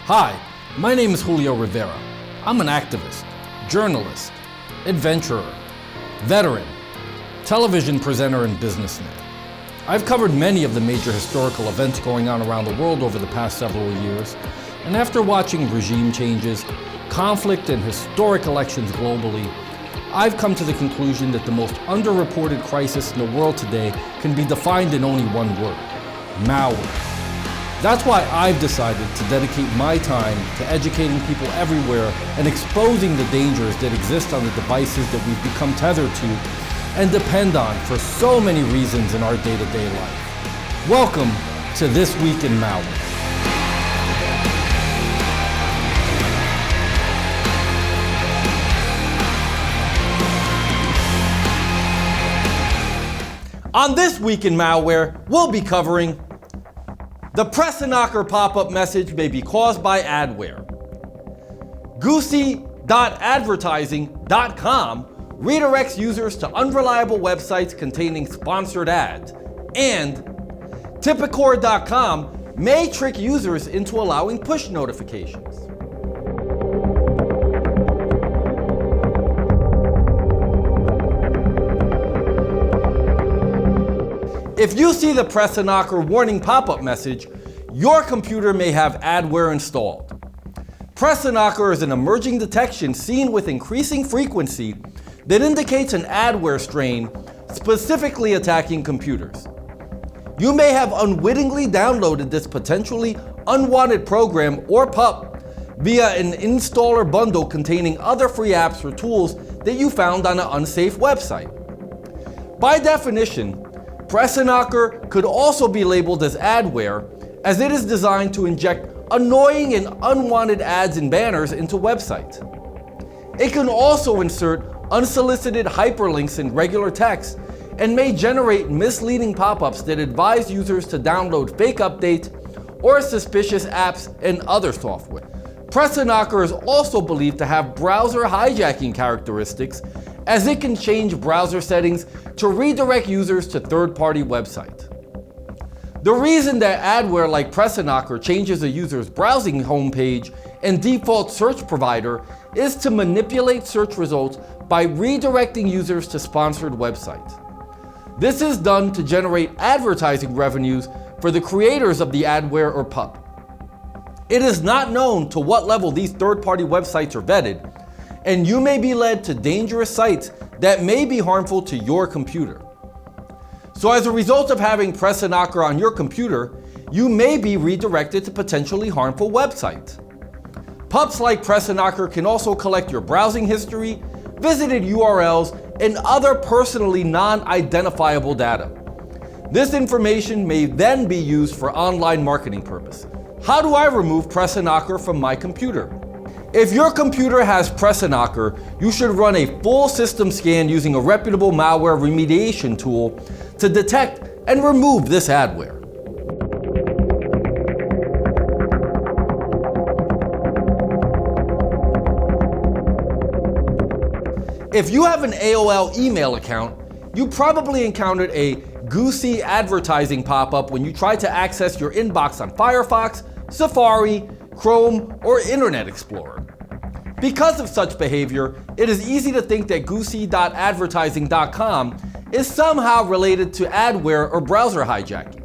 Hi, my name is Julio Rivera. I'm an activist, journalist, adventurer, veteran, television presenter, and businessman. I've covered many of the major historical events going on around the world over the past several years, and after watching regime changes, conflict, and historic elections globally, I've come to the conclusion that the most underreported crisis in the world today can be defined in only one word: malware. That's why I've decided to dedicate my time to educating people everywhere and exposing the dangers that exist on the devices that we've become tethered to and depend on for so many reasons in our day-to-day life. Welcome to This Week in Malware. On This Week in Malware, we'll be covering the Presenoker pop-up message may be caused by Adware. guce.advertising.com redirects users to unreliable websites containing sponsored ads. And typicor.com may trick users into allowing push notifications. If you see the Presenoker warning pop-up message, your computer may have adware installed. Presenoker is an emerging detection seen with increasing frequency that indicates an adware strain specifically attacking computers. You may have unwittingly downloaded this potentially unwanted program or pup via an installer bundle containing other free apps or tools that you found on an unsafe website. By definition, Presenoker could also be labeled as adware, as it is designed to inject annoying and unwanted ads and banners into websites. It can also insert unsolicited hyperlinks in regular text and may generate misleading pop-ups that advise users to download fake updates or suspicious apps and other software. Presenoker is also believed to have browser hijacking characteristics, as it can change browser settings to redirect users to third-party websites. The reason that adware like Presenoker changes a user's browsing homepage and default search provider is to manipulate search results by redirecting users to sponsored websites. This is done to generate advertising revenues for the creators of the adware or pup. It is not known to what level these third-party websites are vetted, and you may be led to dangerous sites that may be harmful to your computer. So as a result of having Presenoker on your computer, you may be redirected to potentially harmful websites. Pups like Presenoker can also collect your browsing history, visited URLs, and other personally non-identifiable data. This information may then be used for online marketing purposes. How do I remove Presenoker from my computer? If your computer has Presenoker, you should run a full system scan using a reputable malware remediation tool to detect and remove this adware. If you have an AOL email account, you probably encountered a guce.advertising pop-up when you tried to access your inbox on Firefox, Safari, Chrome, or Internet Explorer. Because of such behavior, it is easy to think that guce.advertising.com is somehow related to adware or browser hijacking.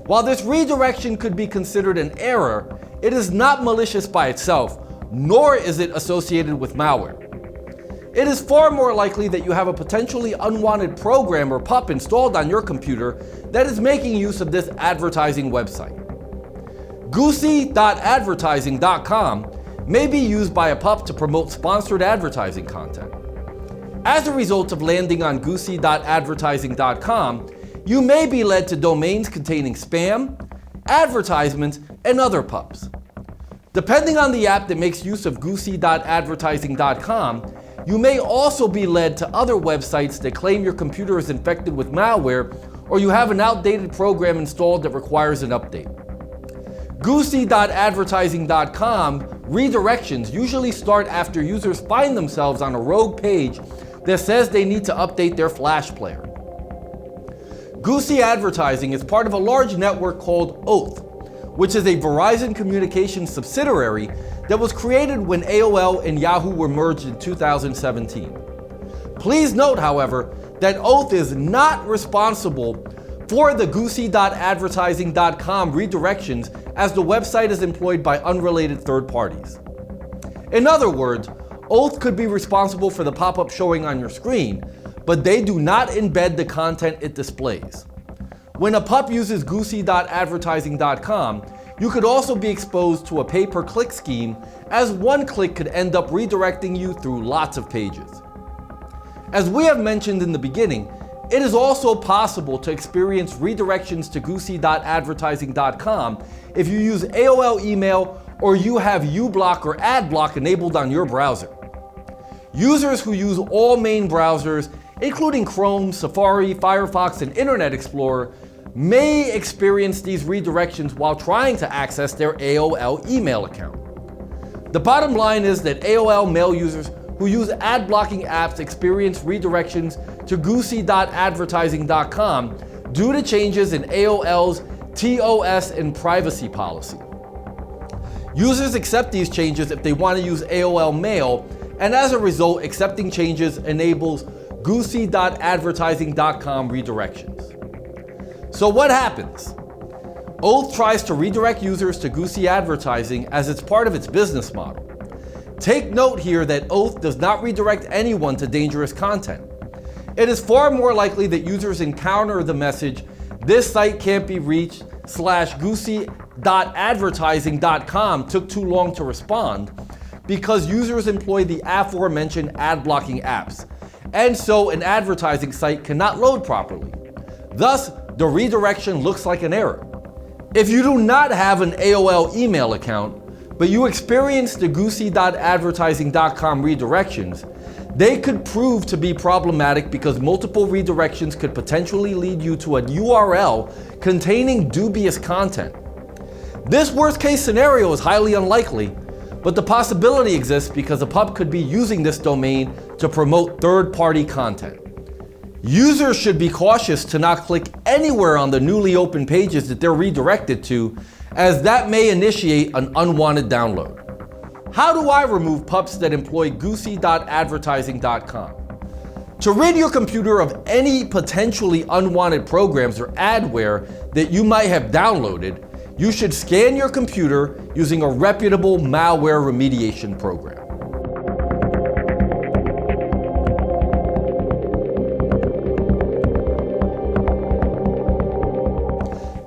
While this redirection could be considered an error, it is not malicious by itself, nor is it associated with malware. It is far more likely that you have a potentially unwanted program or pup installed on your computer that is making use of this advertising website. guce.advertising.com may be used by a pup to promote sponsored advertising content. As a result of landing on guce.advertising.com, you may be led to domains containing spam, advertisements, and other pups. Depending on the app that makes use of guce.advertising.com, you may also be led to other websites that claim your computer is infected with malware, or you have an outdated program installed that requires an update. guce.advertising.com redirections usually start after users find themselves on a rogue page that says they need to update their Flash player. Guce Advertising is part of a large network called Oath, which is a Verizon Communications subsidiary that was created when AOL and Yahoo were merged in 2017. Please note, however, that Oath is not responsible for the guce.advertising.com redirections, as the website is employed by unrelated third parties. In other words, Oath could be responsible for the pop-up showing on your screen, but they do not embed the content it displays. When a pup uses guce.advertising.com, you could also be exposed to a pay-per-click scheme, as one click could end up redirecting you through lots of pages. As we have mentioned in the beginning, it is also possible to experience redirections to guce.advertising.com if you use AOL email or you have uBlock or AdBlock enabled on your browser. Users who use all main browsers, including Chrome, Safari, Firefox, and Internet Explorer, may experience these redirections while trying to access their AOL email account. The bottom line is that AOL mail users who use ad blocking apps experience redirections to guce.advertising.com due to changes in AOL's TOS and privacy policy. Users accept these changes if they want to use AOL Mail, and as a result, accepting changes enables guce.advertising.com redirections. So what happens? Oath tries to redirect users to Guce Advertising as it's part of its business model. Take note here that Oath does not redirect anyone to dangerous content. It is far more likely that users encounter the message, "This site can't be reached," /guce.advertising.com took too long to respond, because users employ the aforementioned ad blocking apps, and so an advertising site cannot load properly. Thus, the redirection looks like an error. If you do not have an AOL email account, but you experience the guce.advertising.com redirections, they could prove to be problematic because multiple redirections could potentially lead you to a URL containing dubious content. This worst case scenario is highly unlikely, but the possibility exists because a pub could be using this domain to promote third-party content. Users should be cautious to not click anywhere on the newly opened pages that they're redirected to, as that may initiate an unwanted download. How do I remove pups that employ guce.advertising.com? To rid your computer of any potentially unwanted programs or adware that you might have downloaded, you should scan your computer using a reputable malware remediation program.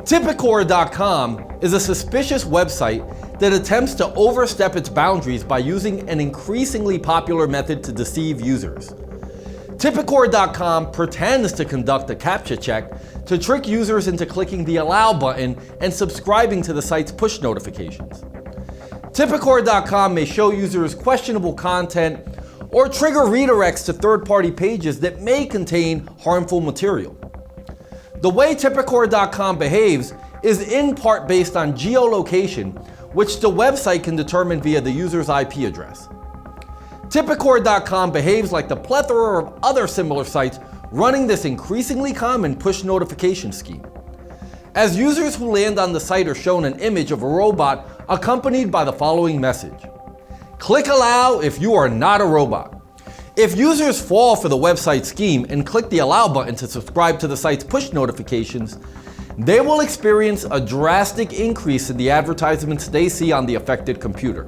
Typicor.com is a suspicious website that attempts to overstep its boundaries by using an increasingly popular method to deceive users. Typicor.com pretends to conduct a CAPTCHA check to trick users into clicking the Allow button and subscribing to the site's push notifications. Typicor.com may show users questionable content or trigger redirects to third-party pages that may contain harmful material. The way Typicor.com behaves is in part based on geolocation, which the website can determine via the user's IP address. Typicor.com behaves like the plethora of other similar sites running this increasingly common push notification scheme. As users who land on the site are shown an image of a robot accompanied by the following message: "Click Allow if you are not a robot." If users fall for the website scheme and click the Allow button to subscribe to the site's push notifications, they will experience a drastic increase in the advertisements they see on the affected computer.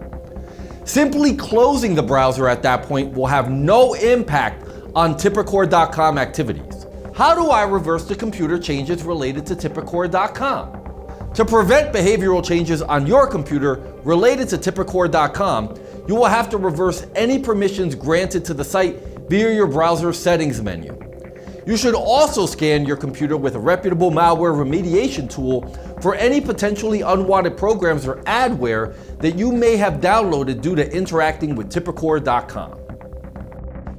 Simply closing the browser at that point will have no impact on Typicor.com activities. How do I reverse the computer changes related to Typicor.com? To prevent behavioral changes on your computer related to Typicor.com, you will have to reverse any permissions granted to the site via your browser settings menu. You should also scan your computer with a reputable malware remediation tool for any potentially unwanted programs or adware that you may have downloaded due to interacting with Typicor.com.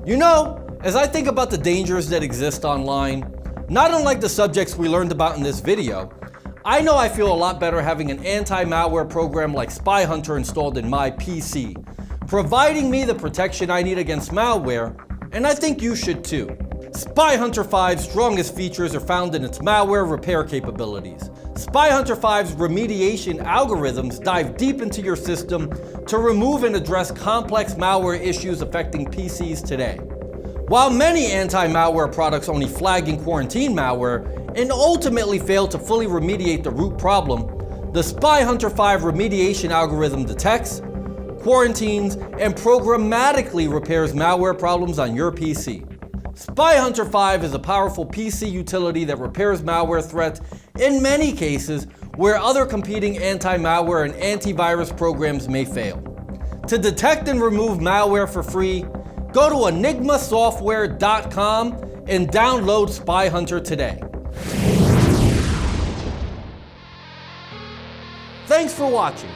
You know, as I think about the dangers that exist online, not unlike the subjects we learned about in this video, I know I feel a lot better having an anti-malware program like SpyHunter installed in my PC, providing me the protection I need against malware, and I think you should too. SpyHunter 5's strongest features are found in its malware repair capabilities. SpyHunter 5's remediation algorithms dive deep into your system to remove and address complex malware issues affecting PCs today. While many anti-malware products only flag and quarantine malware and ultimately fail to fully remediate the root problem, the SpyHunter 5 remediation algorithm detects, quarantines, and programmatically repairs malware problems on your PC. SpyHunter 5 is a powerful PC utility that repairs malware threats in many cases where other competing anti-malware and antivirus programs may fail. To detect and remove malware for free, go to enigmasoftware.com and download SpyHunter today. Thanks for watching.